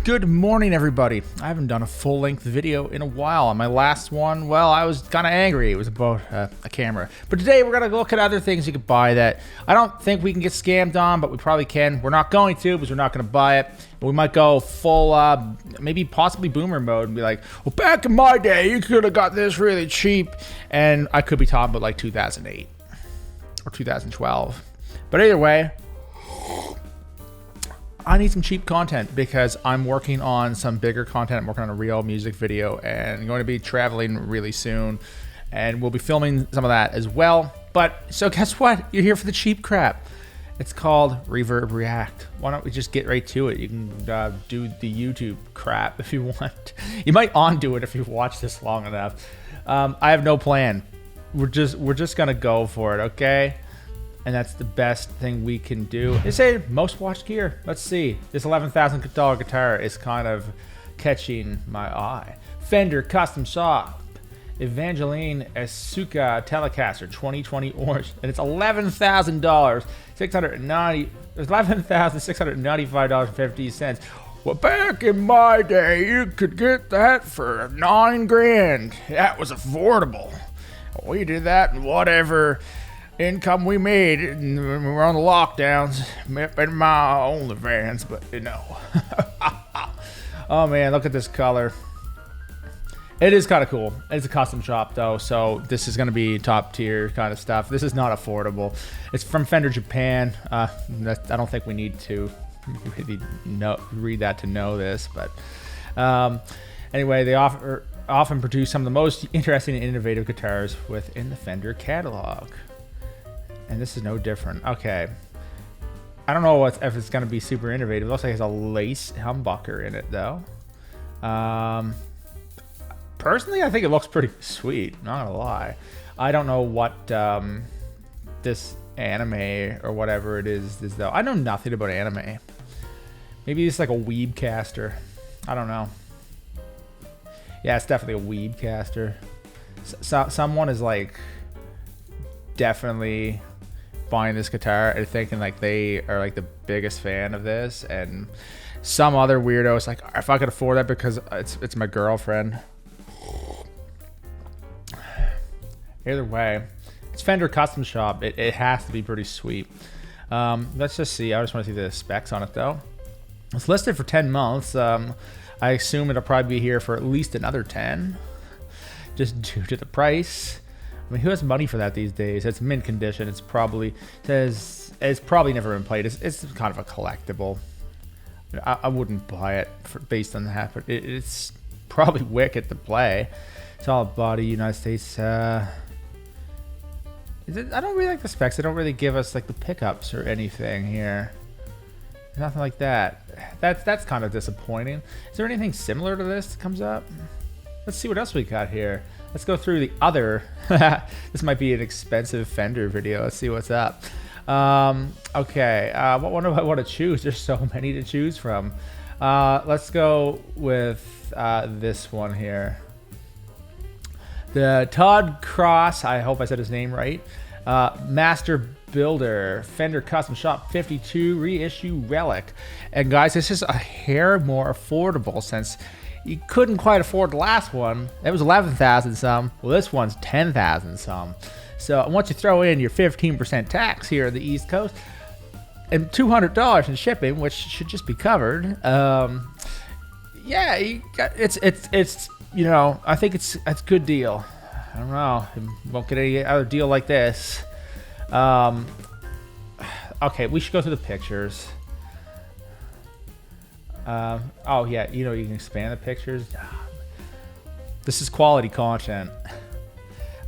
Good morning, everybody. I haven't done a full-length video in a while. On my last one, well, I was kind of angry. It was about a camera. But today, we're going to look at other things you could buy that I don't think we can get scammed on, but we probably can. We're not going to, because we're not going to buy it. We might go full, maybe possibly boomer mode and be like, well, back in my day, you could have got this really cheap. And I could be talking about like 2008 or 2012. But either way, I need some cheap content because I'm working on some bigger content. I'm working on a real music video and going to be traveling really soon. And we'll be filming some of that as well. But, so guess what? You're here for the cheap crap. It's called Reverb React. Why don't we just get right to it? You can do the YouTube crap if you want. You might undo it if you watch this long enough. I have no plan. We're just gonna go for it, okay? And that's the best thing we can do. They say most watched gear. Let's see. This $11,000 guitar is kind of catching my eye. Fender Custom Shop Evangeline Asuka Telecaster 2020 orange, and it's $11,000, $11,695.50. Well, back in my day, you could get that for $9 grand. That was affordable. We did that and whatever income we made when we were on the lockdowns in my OnlyFans, but you know. Oh man, look at this color. It is kind of cool. It's a custom shop though, so this is going to be top tier kind of stuff. This is not affordable. It's from Fender Japan. I don't think we need to really read that to know this, but anyway, they often produce some of the most interesting and innovative guitars within the Fender catalog. And this is no different. Okay. I don't know if it's going to be super innovative. It looks like it has a lace humbucker in it, though. Personally, I think it looks pretty sweet. Not going to lie. I don't know what this anime or whatever it is, though. I know nothing about anime. Maybe it's like a Weebcaster. I don't know. Yeah, it's definitely a Weebcaster. Someone is like definitely buying this guitar and thinking like they are like the biggest fan of this, and some other weirdo is like, if I could afford that because it's my girlfriend. Either way, it's Fender Custom Shop. It has to be pretty sweet. Let's just see. I just want to see the specs on it though. It's listed for 10 months. I assume it'll probably be here for at least another 10, just due to the price. I mean, who has money for that these days? It's mint condition. It's probably it's probably never been played. It's kind of a collectible. I wouldn't buy it based on that, but it's probably wicked to play. Solid body, United States. I don't really like the specs. They don't really give us like the pickups or anything here. Nothing like that. That's kind of disappointing. Is there anything similar to this that comes up? Let's see what else we got here. Let's go through the other. This might be an expensive Fender video. Let's see what's up. Okay, what one do I want to choose? There's so many to choose from. Let's go with this one here. The Todd Cross, I hope I said his name right. Master Builder Fender Custom Shop 52 reissue relic. And guys, this is a hair more affordable since you couldn't quite afford the last one. It was 11,000 some. Well, this one's 10,000 some. So once you throw in your 15% tax here in the East Coast and $200 in shipping, which should just be covered, yeah, it's you know, I think it's a good deal. I don't know. You won't get any other deal like this. Okay, we should go through the pictures. Oh yeah, you know, you can expand the pictures. This is quality content.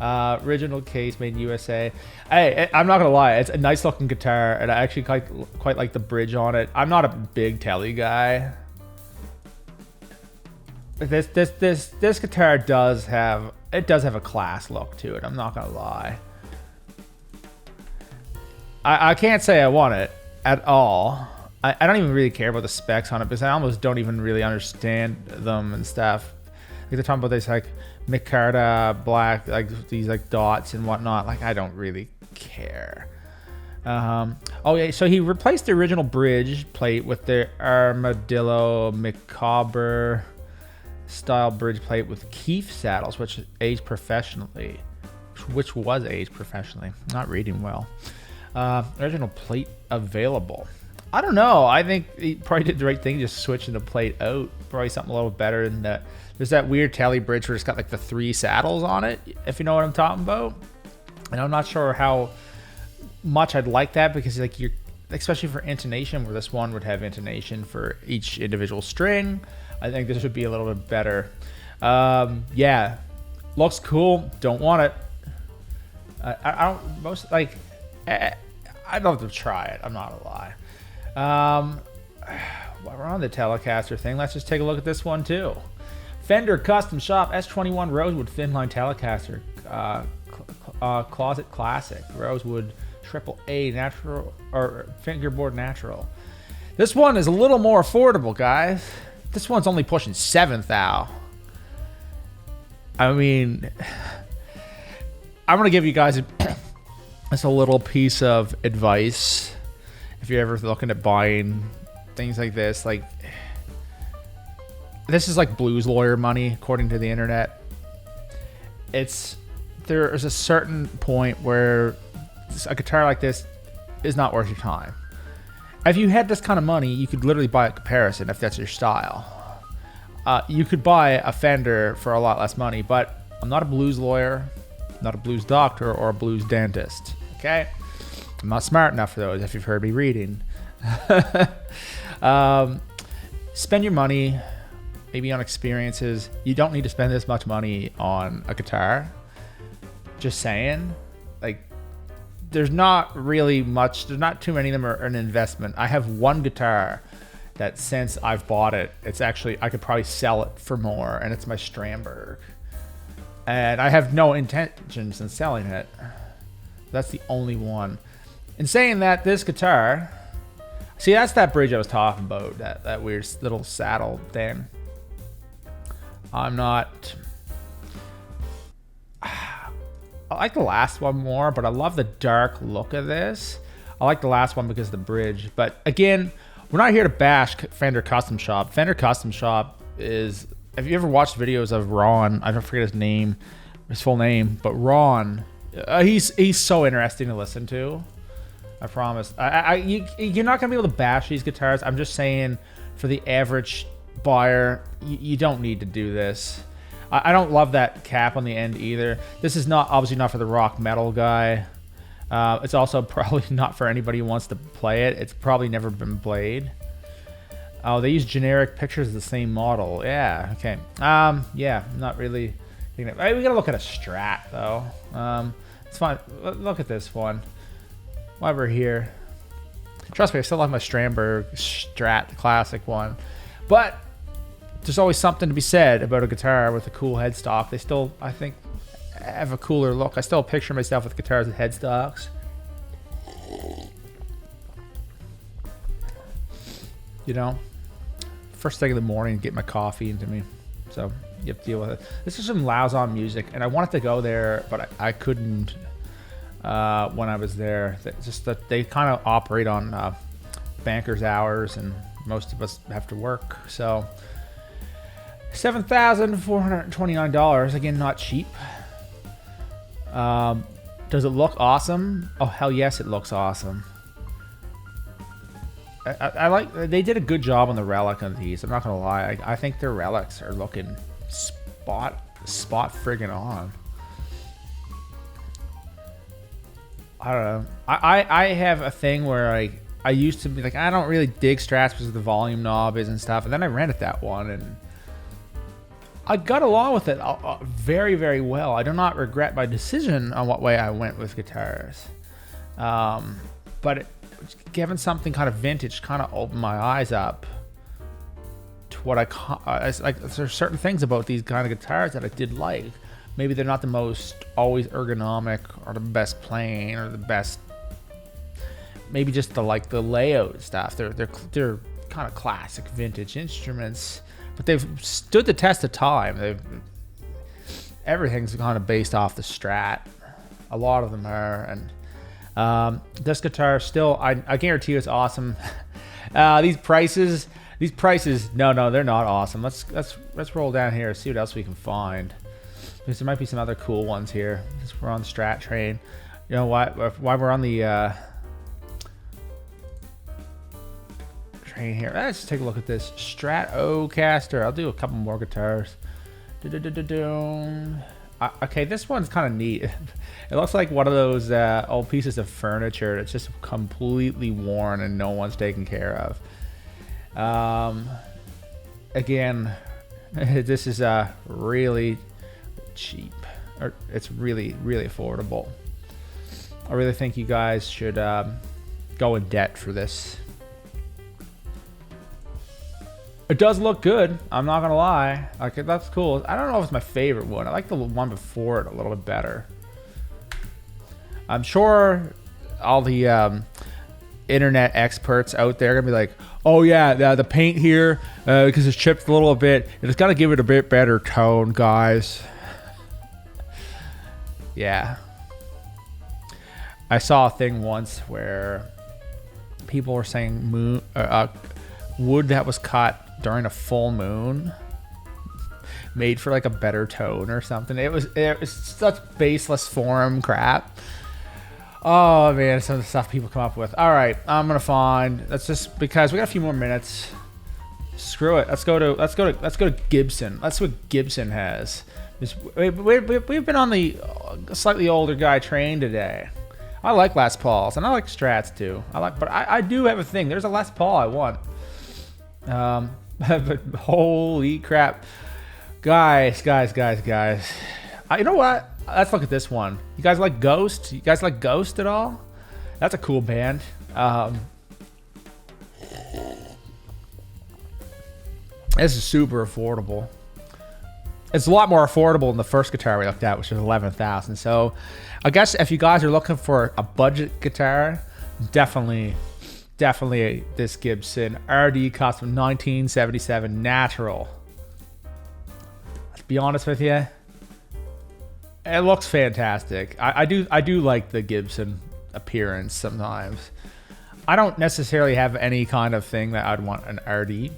Original case, made in USA. Hey, I'm not gonna lie, it's a nice looking guitar, and I actually quite like the bridge on it. I'm not a big Tele guy. This guitar does have a class look to it. I'm not gonna lie. I can't say I want it at all. I don't even really care about the specs on it because I almost don't even really understand them and stuff. Like they're talking about this like micarta black, like these like dots and whatnot. Like I don't really care. Oh yeah, so he replaced the original bridge plate with the Armadillo Macabre style bridge plate with Keith saddles, which was aged professionally. Not reading well. Original plate available. I don't know. I think he probably did the right thing, just switching the plate out. Probably something a little better than that. There's that weird Tele bridge where it's got like the 3 saddles on it, if you know what I'm talking about. And I'm not sure how much I'd like that, because like you're, especially for intonation, where this one would have intonation for each individual string, I think this would be a little bit better. Yeah, looks cool. Don't want it. I don't most like. I'd love to try it. I'm not gonna lie. While we're on the Telecaster thing, let's just take a look at this one too. Fender Custom Shop S21 Rosewood Thin Line Telecaster, Closet Classic, Rosewood AAA Natural or Fingerboard Natural. This one is a little more affordable, guys. This one's only pushing 7,000. I mean, I'm gonna give you guys just a little piece of advice if you're ever looking at buying things like this. Like, this is like blues lawyer money, according to the internet. There is a certain point where a guitar like this is not worth your time. If you had this kind of money, you could literally buy a comparison if that's your style. You could buy a Fender for a lot less money, but I'm not a blues lawyer, not a blues doctor, or a blues dentist. Okay, I'm not smart enough for those. If you've heard me reading, spend your money maybe on experiences. You don't need to spend this much money on a guitar. Just saying. Like, there's not really much. There's not too many of them are an investment. I have one guitar that since I've bought it, it's actually, I could probably sell it for more, and it's my Strandberg. And I have no intentions in selling it. That's the only one. In saying that, this guitar, see, that's that bridge I was talking about, that weird little saddle thing. I'm not... I like the last one more, but I love the dark look of this. I like the last one because of the bridge. But again, we're not here to bash Fender Custom Shop. Fender Custom Shop is... Have you ever watched videos of Ron? I don't forget his full name, but Ron, he's so interesting to listen to. I promise. You're not gonna be able to bash these guitars. I'm just saying, for the average buyer, you don't need to do this. I don't love that cap on the end either. This is not obviously not for the rock metal guy. It's also probably not for anybody who wants to play it. It's probably never been played. Oh, they use generic pictures of the same model. Yeah, okay. Yeah, not really. We gotta look at a Strat though. It's fine. Look at this one. While we're here, trust me, I still like my Strandberg Strat, the classic one. But there's always something to be said about a guitar with a cool headstock. They still, I think, have a cooler look. I still picture myself with guitars with headstocks. You know, first thing in the morning, get my coffee into me. So you have to deal with it. This is some Lauzon music, and I wanted to go there, but I couldn't when I was there. Just that they kind of operate on banker's hours, and most of us have to work. So $7,429. Again, not cheap. Does it look awesome? Oh, hell yes, it looks awesome. I like, they did a good job on the relic on these. I'm not gonna lie. I think their relics are looking spot friggin' on. I don't know. I have a thing where I used to be like, I don't really dig Strats because of the volume knob is and stuff, and then I rented that one and I got along with it very, very well. I do not regret my decision on what way I went with guitars. But given something kind of vintage kind of opened my eyes up to what like. There's certain things about these kind of guitars that I did like. Maybe they're not the most always ergonomic or the best playing or the best. Maybe just the layout stuff. They're kind of classic vintage instruments. But they've stood the test of time. Everything's kind of based off the Strat. A lot of them are, and This guitar still, I guarantee you it's awesome. These prices, no, they're not awesome. Let's roll down here, see what else we can find. Because there might be some other cool ones here. Because we're on the Strat train. You know why we're on the train here? Let's take a look at this Stratocaster. I'll do a couple more guitars. Okay, this one's kind of neat. It looks like one of those old pieces of furniture that's just completely worn and no one's taken care of. Again, this is really cheap, or it's really affordable. I really think you guys should go in debt for this. It does look good, I'm not gonna lie. Like, that's cool. I don't know if it's my favorite one. I like the one before it a little bit better. I'm sure all the internet experts out there are gonna be like, oh yeah, the paint here, because it's chipped a little bit, it's gotta give it a bit better tone, guys. Yeah. I saw a thing once where people were saying wood that was cut during a full moon made for like a better tone or something. It was such baseless form crap. Oh man, some of the stuff people come up with. All right, I'm gonna find. That's just because we got a few more minutes. Screw it. Let's go to Gibson. That's what Gibson has. We've been on the slightly older guy train today. I like Les Pauls and I like Strats too. But I do have a thing. There's a Les Paul I want. But holy crap, guys! You know what? Let's look at this one. You guys like Ghost? You guys like Ghost at all? That's a cool band. This is super affordable. It's a lot more affordable than the first guitar we looked at, which was $11,000. So, I guess if you guys are looking for a budget guitar, definitely this Gibson RD Custom 1977 Natural. Let's be honest with you, it looks fantastic. I do like the Gibson appearance sometimes. I don't necessarily have any kind of thing that I'd want an RD.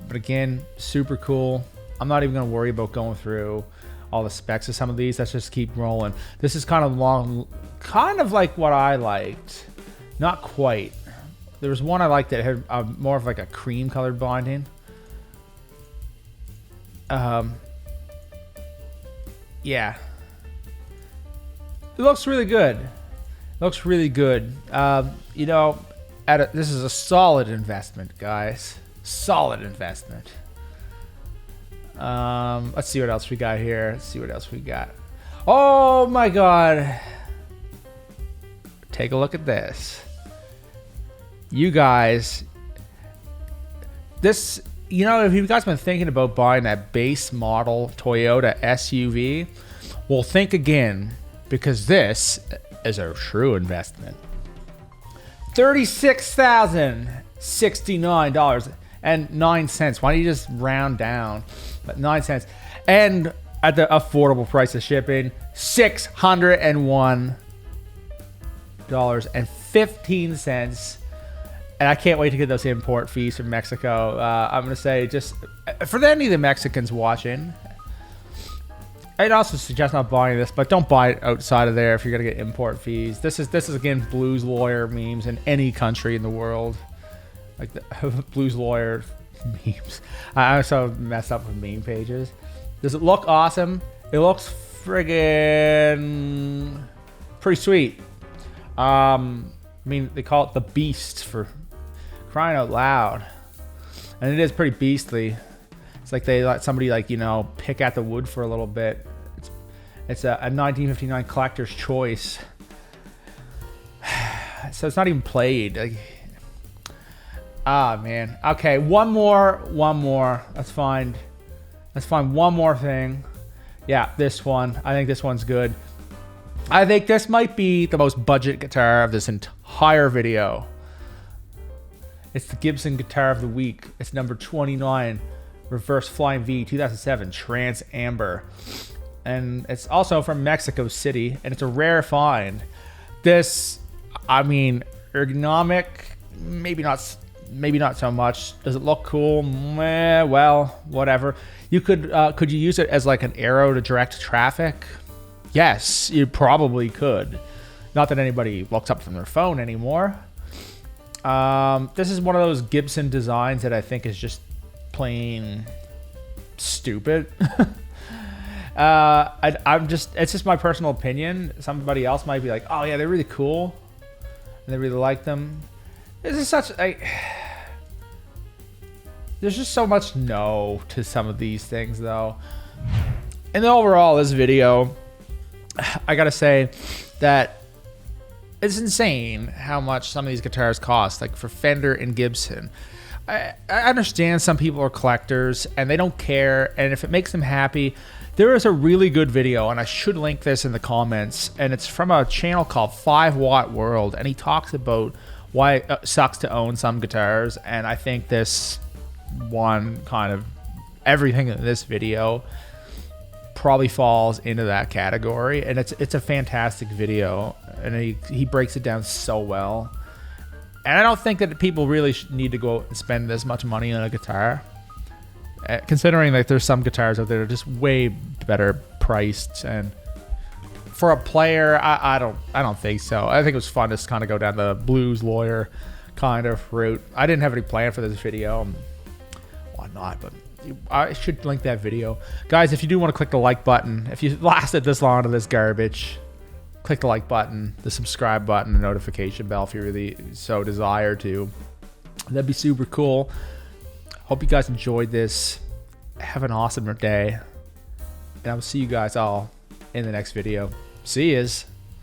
But again, super cool. I'm not even going to worry about going through all the specs of some of these. Let's just keep rolling. This is kind of long, kind of like what I liked. Not quite. There was one I liked that had more of like a cream colored binding. Yeah. It looks really good. You know, this is a solid investment, guys. Solid investment. Let's see what else we got here. Oh my god. Take a look at this. You guys, this, you know, if you guys been thinking about buying that base model Toyota SUV, well, think again, because this is a true investment. $36,069.09. Why don't you just round down? But 9 cents. And at the affordable price of shipping, $601.15. And I can't wait to get those import fees from Mexico. I'm going to say, just for any of the Mexicans watching, I'd also suggest not buying this, but don't buy it outside of there if you're going to get import fees. This is again, Blues Lawyer memes in any country in the world. Like the Blues Lawyer memes. I also mess up with meme pages. Does it look awesome? It looks friggin' pretty sweet. I mean, they call it the Beast for crying out loud. And it is pretty beastly. It's like they let somebody, like, you know, pick at the wood for a little bit. It's a 1959 collector's choice. So it's not even played. Like, man. Okay, one more. Let's find one more thing. Yeah, this one. I think this one's good. I think this might be the most budget guitar of this entire video. It's the Gibson Guitar of the Week. It's number 29, Reverse Flying V 2007 Trans Amber. and it's also from Mexico City, and it's a rare find. This, I mean, ergonomic, maybe not so much. Does it look cool? Meh, well, whatever. You could you use it as like an arrow to direct traffic? Yes, you probably could. Not that anybody looks up from their phone anymore. This is one of those Gibson designs that I think is just plain stupid. It's just my personal opinion. Somebody else might be like, oh yeah, they're really cool, and they really like them. This is such a... There's just so much no to some of these things, though. And overall, this video, I gotta say that it's insane how much some of these guitars cost, like for Fender and Gibson. I understand some people are collectors and they don't care, and if it makes them happy. There is a really good video, and I should link this in the comments, and it's from a channel called 5 Watt World, and he talks about why it sucks to own some guitars, and I think this one, kind of everything in this video, probably falls into that category, and it's a fantastic video, and he breaks it down so well. And I don't think that people really need to go and spend this much money on a guitar, considering like there's some guitars out there that are just way better priced. And for a player, I don't think so. I think it was fun to kind of go down the blues lawyer kind of route. I didn't have any plan for this video, whatnot, but I should link that video. Guys, if you do want to click the like button, if you lasted this long to this garbage, click the like button, the subscribe button, the notification bell if you really so desire to. That'd be super cool. Hope you guys enjoyed this. Have an awesome day. And I will see you guys all in the next video. See yous.